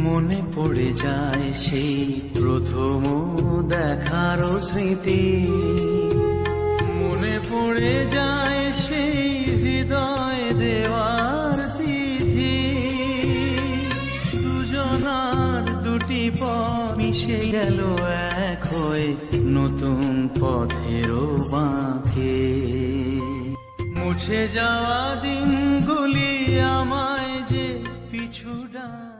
মনে পড়ে যায় সেই প্রথম দেখার স্মৃতি, মনে পড়ে যায় সেই হৃদয় দেওয়ার তিথি। দুজনার দুটি পথ মিশে গেল এক হয়ে নতুন পথেরও বাঁকে। মুছে যাওয়া দিনগুলি আমায় যে পিছু ডাক